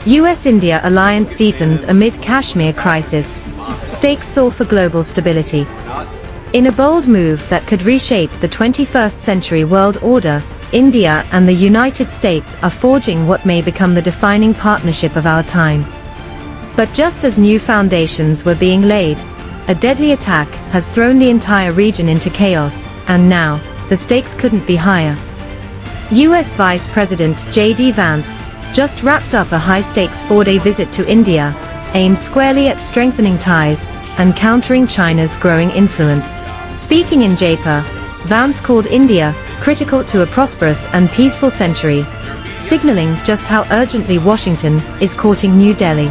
US-India alliance deepens amid Kashmir crisis. Stakes soar for global stability. In a bold move that could reshape the 21st century world order, India and the United States are forging what may become the defining partnership of our time. But just as new foundations were being laid, a deadly attack has thrown the entire region into chaos, and now, the stakes couldn't be higher. US Vice President JD Vance just wrapped up a high-stakes 4-day visit to India, aimed squarely at strengthening ties and countering China's growing influence. Speaking in Jaipur, Vance called India critical to a prosperous and peaceful century, signaling just how urgently Washington is courting New Delhi.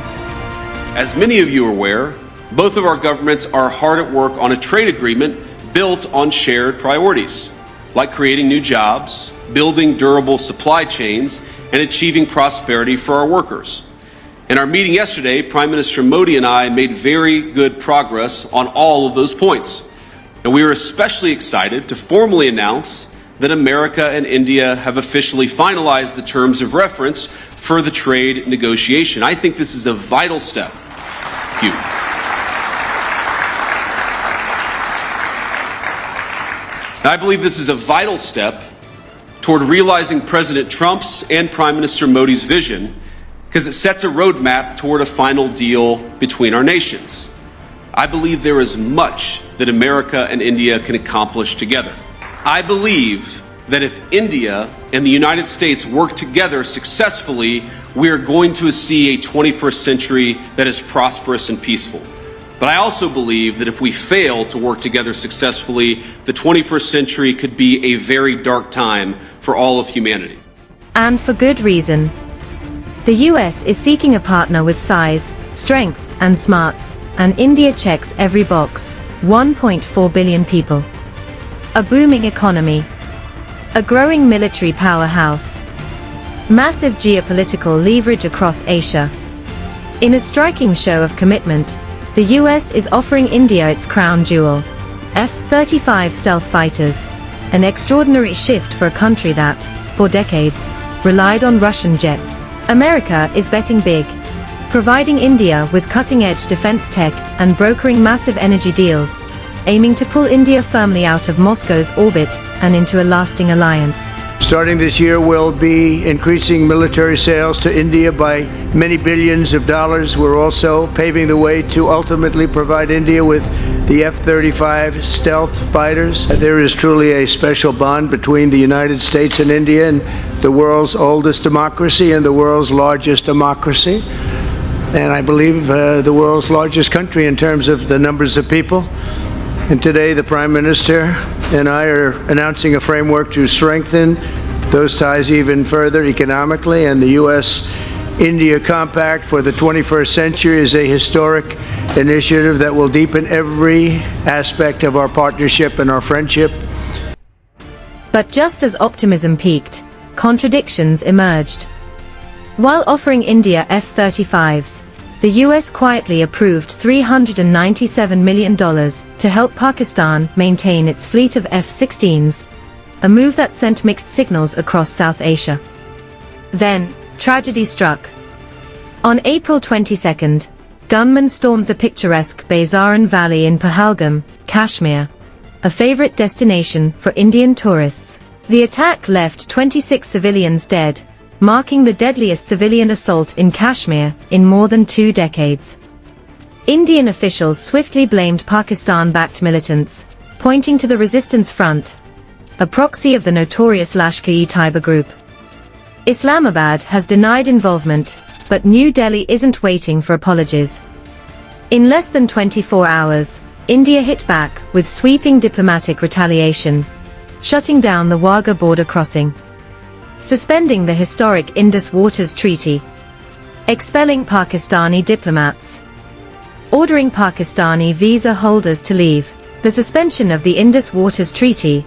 As many of you are aware, both of our governments are hard at work on a trade agreement built on shared priorities, like creating new jobs, building durable supply chains, and achieving prosperity for our workers. In our meeting yesterday, Prime Minister Modi and I made very good progress on all of those points. And we are especially excited to formally announce that America and India have officially finalized the terms of reference for the trade negotiation. I think this is a vital step. Thank you. I believe this is a vital step toward realizing President Trump's and Prime Minister Modi's vision, because it sets a roadmap toward a final deal between our nations. I believe there is much that America and India can accomplish together. I believe that if India and the United States work together successfully, we are going to see a 21st century that is prosperous and peaceful. But I also believe that if we fail to work together successfully, the 21st century could be a very dark time for all of humanity. And for good reason. The US is seeking a partner with size, strength, and smarts, and India checks every box. 1.4 billion people. A booming economy. A growing military powerhouse. Massive geopolitical leverage across Asia. In a striking show of commitment, the US is offering India its crown jewel, F-35 stealth fighters, an extraordinary shift for a country that, for decades, relied on Russian jets. America is betting big, providing India with cutting-edge defense tech and brokering massive energy deals, aiming to pull India firmly out of Moscow's orbit and into a lasting alliance. Starting this year, we'll be increasing military sales to India by many billions of dollars. We're also paving the way to ultimately provide India with the F-35 stealth fighters. There is truly a special bond between the United States and India, and the world's oldest democracy and the world's largest democracy. And I believe the world's largest country in terms of the numbers of people. And today, the Prime Minister and I are announcing a framework to strengthen those ties even further economically, and the U.S.-India Compact for the 21st century is a historic initiative that will deepen every aspect of our partnership and our friendship. But just as optimism peaked, contradictions emerged. While offering India F-35s, the US quietly approved $397 million to help Pakistan maintain its fleet of F-16s, a move that sent mixed signals across South Asia. Then, tragedy struck. On April 22, gunmen stormed the picturesque Bazaran Valley in Pahalgam, Kashmir, a favorite destination for Indian tourists. The attack left 26 civilians dead, marking the deadliest civilian assault in Kashmir in more than 2 decades. Indian officials swiftly blamed Pakistan-backed militants, pointing to the Resistance Front, a proxy of the notorious Lashkar-e-Taiba group. Islamabad has denied involvement, but New Delhi isn't waiting for apologies. In less than 24 hours, India hit back with sweeping diplomatic retaliation, shutting down the Wagah border crossing, suspending the historic Indus Waters Treaty, expelling Pakistani diplomats, ordering Pakistani visa holders to leave. The suspension of the Indus Waters Treaty,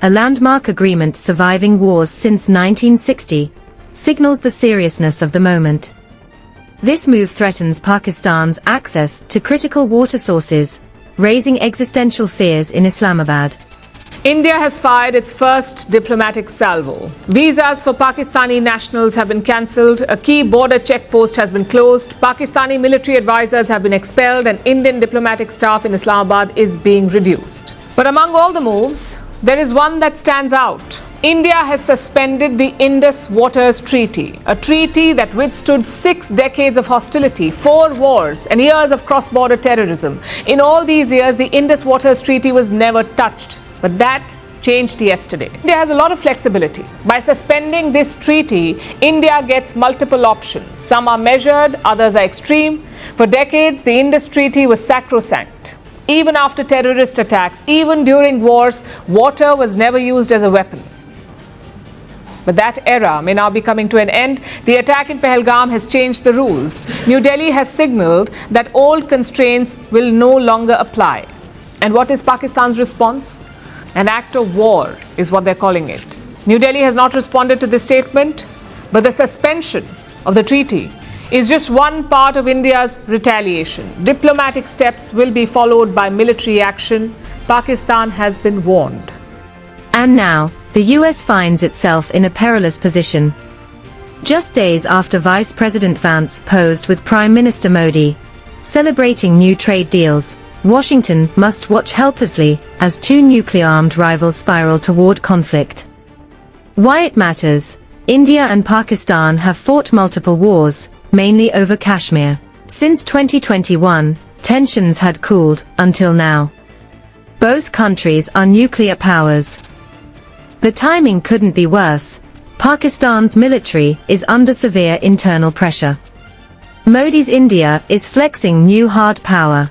a landmark agreement surviving wars since 1960, signals the seriousness of the moment. This move threatens Pakistan's access to critical water sources, raising existential fears in Islamabad. India has fired its first diplomatic salvo. Visas for Pakistani nationals have been cancelled, a key border checkpost has been closed, Pakistani military advisors have been expelled, and Indian diplomatic staff in Islamabad is being reduced. But among all the moves, there is one that stands out. India has suspended the Indus Waters Treaty, a treaty that withstood 6 decades of hostility, 4 wars, and years of cross-border terrorism. In all these years, the Indus Waters Treaty was never touched. But that changed yesterday. India has a lot of flexibility. By suspending this treaty, India gets multiple options. Some are measured, others are extreme. For decades, the Indus Treaty was sacrosanct. Even after terrorist attacks, even during wars, water was never used as a weapon. But that era may now be coming to an end. The attack in Pahalgam has changed the rules. New Delhi has signaled that old constraints will no longer apply. And what is Pakistan's response? An act of war is what they're calling it. New Delhi has not responded to this statement, but the suspension of the treaty is just one part of India's retaliation. Diplomatic steps will be followed by military action. Pakistan has been warned. And now, the US finds itself in a perilous position. Just days after Vice President Vance posed with Prime Minister Modi, celebrating new trade deals, Washington must watch helplessly as 2 nuclear-armed rivals spiral toward conflict. Why it matters: India and Pakistan have fought multiple wars, mainly over Kashmir. Since 2021, tensions had cooled, until now. Both countries are nuclear powers. The timing couldn't be worse. Pakistan's military is under severe internal pressure. Modi's India is flexing new hard power.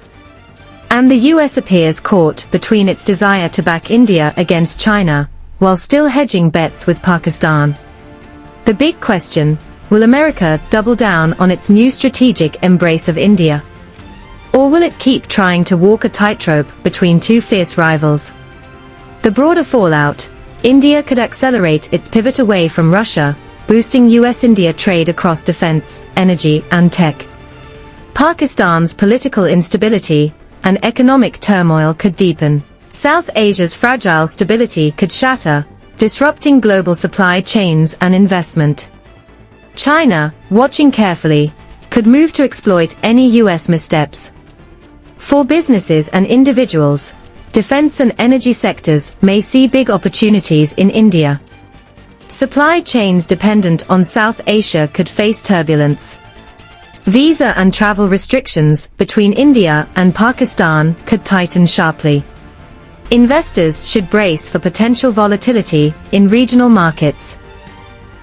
And the US appears caught between its desire to back India against China, while still hedging bets with Pakistan. The big question: will America double down on its new strategic embrace of India? Or will it keep trying to walk a tightrope between 2 fierce rivals? The broader fallout: India could accelerate its pivot away from Russia, boosting US-India trade across defense, energy, and tech. Pakistan's political instability and economic turmoil could deepen. South Asia's fragile stability could shatter, disrupting global supply chains and investment. China, watching carefully, could move to exploit any US missteps. For businesses and individuals, defense and energy sectors may see big opportunities in India. Supply chains dependent on South Asia could face turbulence. Visa and travel restrictions between India and Pakistan could tighten sharply. Investors should brace for potential volatility in regional markets.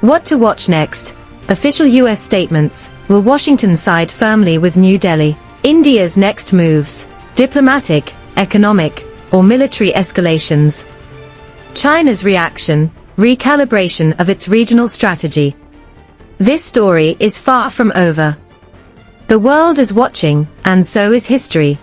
What to watch next? Official US statements. Will Washington side firmly with New Delhi? India's next moves: diplomatic, economic, or military escalations? China's reaction: recalibration of its regional strategy. This story is far from over. The world is watching, and so is history.